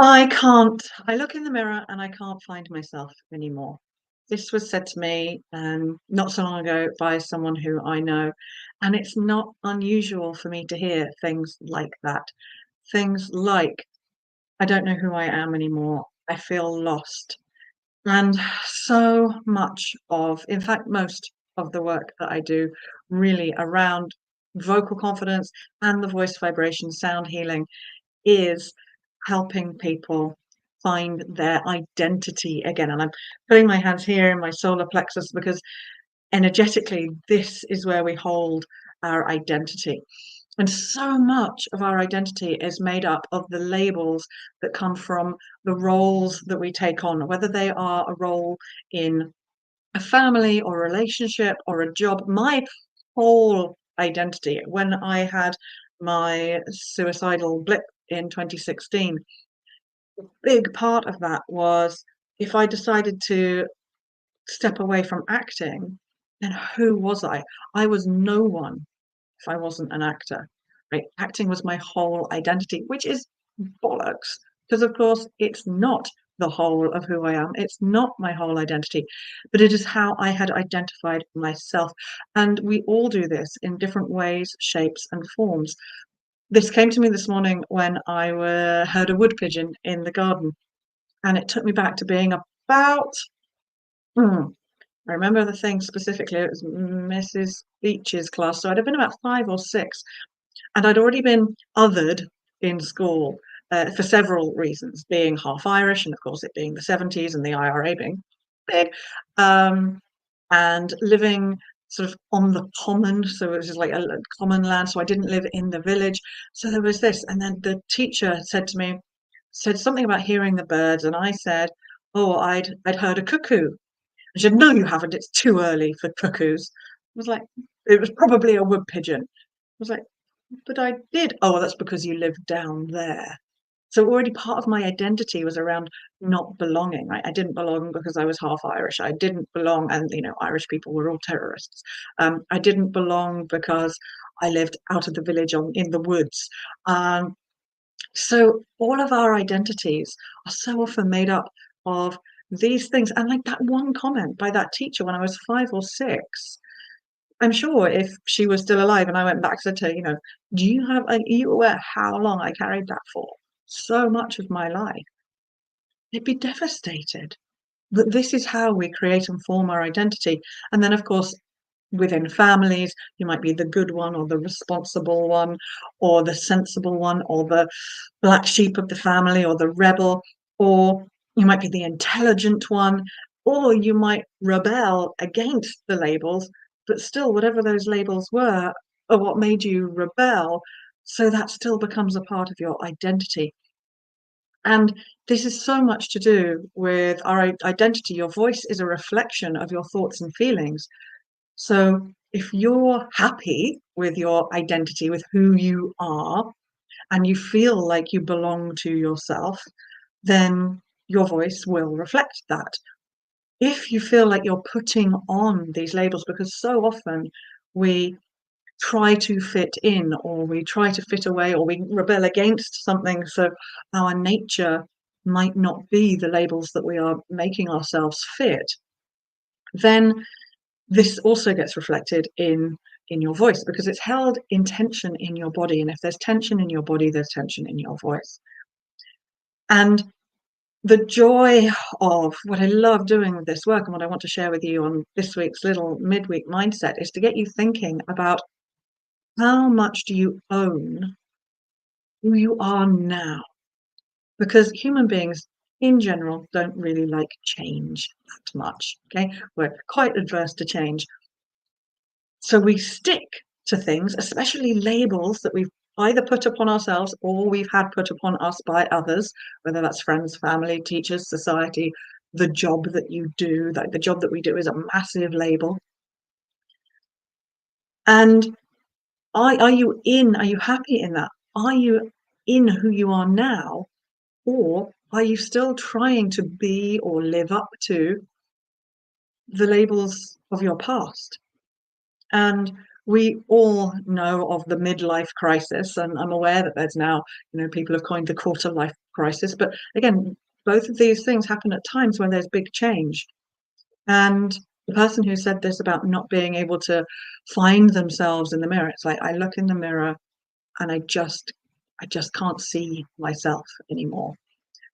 I can't. I look in the mirror and I can't find myself anymore. This was said to me not so long ago by someone who I know, and it's not unusual for me to hear things like that. Things like, I don't know who I am anymore. I feel lost. And so much of, in fact, most of the work that I do really around vocal confidence and the voice vibration sound healing is helping people find their identity again. And I'm putting my hands here in my solar plexus because energetically, this is where we hold our identity. And so much of our identity is made up of the labels that come from the roles that we take on, whether they are a role in a family or a relationship or a job. My whole identity, when I had my suicidal blip in 2016, a big part of that was if I decided to step away from acting, then who was I? I was no one if I wasn't an actor, right? Acting was my whole identity, which is bollocks, because of course it's not the whole of who I am. It's not my whole identity, but it is how I had identified myself. And we all do this in different ways, shapes, and forms. This came to me this morning when I heard a wood pigeon in the garden, and it took me back to being about, hmm, I remember the thing specifically, it was Mrs. Beach's class, so I'd have been about 5 or 6, and I'd already been othered in school, for several reasons, being half Irish and, of course, it being the '70s and the IRA being big, um, and living sort of on the common, so it was just like a common land, so I didn't live in the village. So there was this, and then the teacher said something about hearing the birds, and I said, "Oh, I'd heard a cuckoo." She said, "No, you haven't. It's too early for cuckoos." I was like, "It was probably a wood pigeon." I was like, "But I did." "Oh, well, that's because you live down there." So already part of my identity was around not belonging, right? I didn't belong because I was half Irish. I didn't belong, and Irish people were all terrorists. I didn't belong because I lived out of the village in the woods. Um, so all of our identities are so often made up of these things. And like that one comment by that teacher when I was 5 or 6, I'm sure if she was still alive and I went back to her, do you are you aware how long I carried that for? So much of my life. They'd be devastated. But this is how we create and form our identity. And then, of course, within families, you might be the good one or the responsible one or the sensible one or the black sheep of the family or the rebel, or you might be the intelligent one, or you might rebel against the labels, but still, whatever those labels were are what made you rebel. So that still becomes a part of your identity. And this is so much to do with our identity. Your voice is a reflection of your thoughts and feelings. So if you're happy with your identity, with who you are, and you feel like you belong to yourself, then your voice will reflect that. If you feel like you're putting on these labels, because so often we try to fit in or we try to fit away or we rebel against something, so our nature might not be the labels that we are making ourselves fit, then this also gets reflected in your voice because it's held in tension in your body, and if there's tension in your body, there's tension in your voice. And the joy of what I love doing with this work and what I want to share with you on this week's little midweek mindset is to get you thinking about how much do you own who you are now? Because human beings in general don't really like change that much. Okay, we're quite adverse to change. So we stick to things, especially labels that we've either put upon ourselves or we've had put upon us by others, whether that's friends, family, teachers, society, the job that you do, like the job that we do is a massive label. And are you happy in that? Are you in who you are now? Or are you still trying to be or live up to the labels of your past? And we all know of the midlife crisis, and I'm aware that there's now, people have coined the quarter life crisis. But again, both of these things happen at times when there's big change. And the person who said this about not being able to find themselves in the mirror, it's like I look in the mirror and I just can't see myself anymore.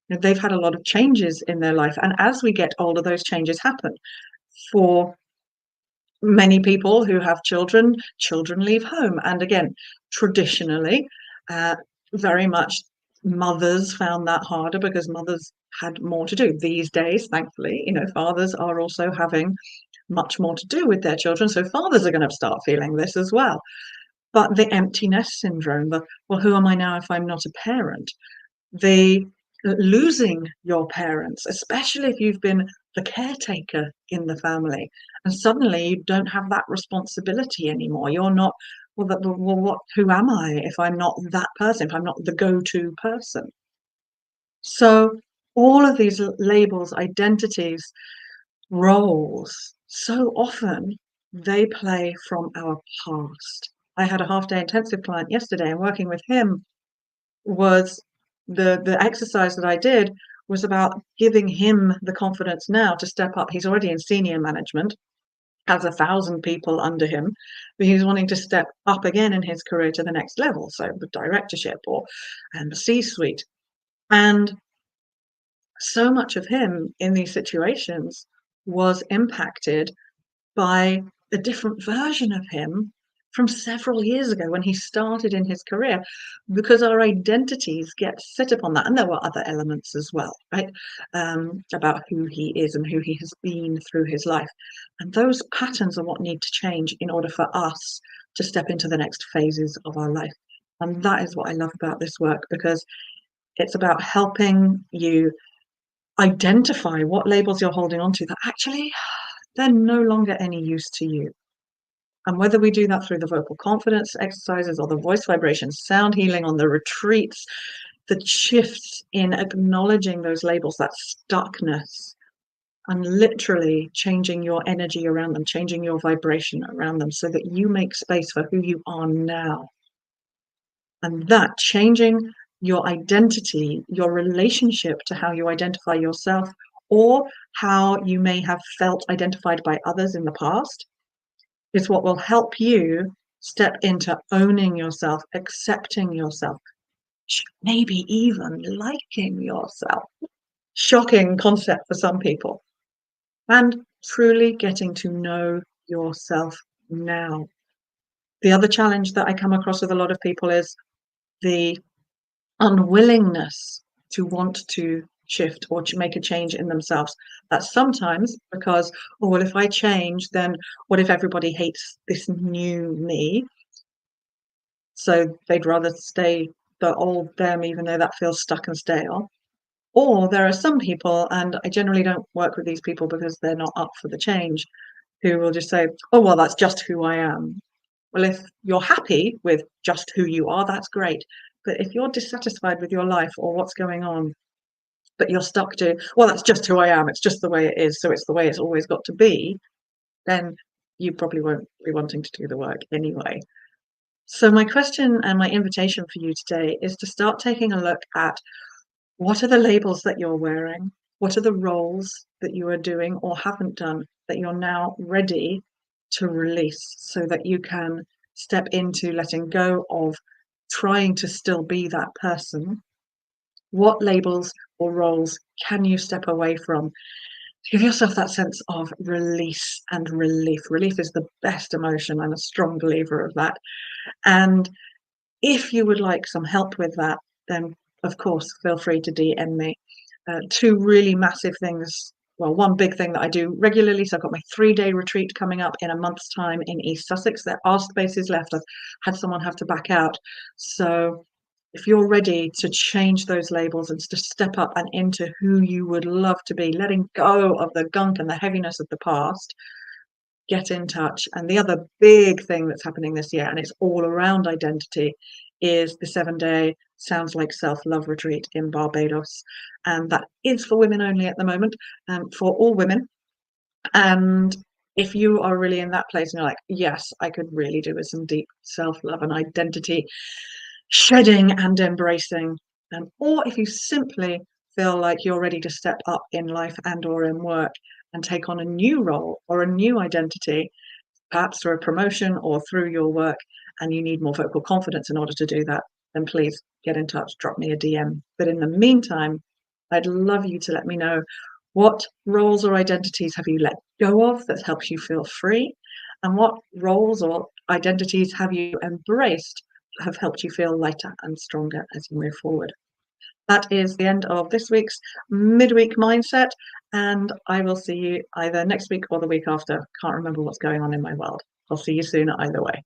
They've had a lot of changes in their life, and as we get older, those changes happen. For many people who have children, children leave home. And again, traditionally, very much mothers found that harder because mothers had more to do. These days, thankfully, fathers are also having much more to do with their children. So fathers are going to start feeling this as well. But the empty nest syndrome, well, who am I now if I'm not a parent? The losing your parents, especially if you've been the caretaker in the family, and suddenly you don't have that responsibility anymore. You're not, who am I if I'm not that person, if I'm not the go-to person? So all of these labels, identities, roles, so often they play from our past. I had a half-day intensive client yesterday, and working with him was the exercise that I did was about giving him the confidence now to step up. He's already in senior management, has 1,000 people under him, but he's wanting to step up again in his career to the next level, so the directorship or and the C-suite. And so much of him in these situations was impacted by a different version of him from several years ago when he started in his career, because our identities get set upon that. And there were other elements as well, right? About who he is and who he has been through his life. And those patterns are what need to change in order for us to step into the next phases of our life. And that is what I love about this work, because it's about helping you identify what labels you're holding on to that actually they're no longer any use to you. And whether we do that through the vocal confidence exercises or the voice vibrations, sound healing on the retreats, the shifts in acknowledging those labels, that stuckness, and literally changing your energy around them, changing your vibration around them so that you make space for who you are now. And that changing your identity, your relationship to how you identify yourself, or how you may have felt identified by others in the past, is what will help you step into owning yourself, accepting yourself, maybe even liking yourself. Shocking concept for some people. And truly getting to know yourself now. The other challenge that I come across with a lot of people is the unwillingness to want to shift or to make a change in themselves. That's sometimes because, oh, well, if I change, then what if everybody hates this new me? So they'd rather stay the old them, even though that feels stuck and stale. Or there are some people, and I generally don't work with these people because they're not up for the change, who will just say, oh, well, that's just who I am. Well, if you're happy with just who you are, that's great. But if you're dissatisfied with your life or what's going on, but you're stuck to, well, that's just who I am, it's just the way it is, so it's the way it's always got to be, then you probably won't be wanting to do the work anyway. So my question and my invitation for you today is to start taking a look at what are the labels that you're wearing? What are the roles that you are doing or haven't done that you're now ready to release so that you can step into letting go of trying to still be that person? What labels or roles can you step away from? Give yourself that sense of release and relief. Relief is the best emotion. I'm a strong believer of that. And if you would like some help with that, then of course, feel free to DM me. Two really massive things. Well, one big thing that I do regularly. So I've got my 3-day retreat coming up in a month's time in East Sussex. There are spaces left. I've had someone have to back out. So if you're ready to change those labels and to step up and into who you would love to be, letting go of the gunk and the heaviness of the past, get in touch. And the other big thing that's happening this year, and it's all around identity, is the 7-day Sounds Like Self-Love retreat in Barbados. And that is for women only at the moment, for all women. And If you are really in that place and you're like, yes, I could really do with some deep self-love and identity shedding and embracing, or if you simply feel like you're ready to step up in life and or in work and take on a new role or a new identity, perhaps through a promotion or through your work, and you need more vocal confidence in order to do that, then please get in touch, drop me a DM. But in the meantime, I'd love you to let me know what roles or identities have you let go of that helps you feel free, and what roles or identities have you embraced that have helped you feel lighter and stronger as you move forward. That is the end of this week's midweek mindset, and I will see you either next week or the week after. Can't remember what's going on in my world. I'll see you soon either way.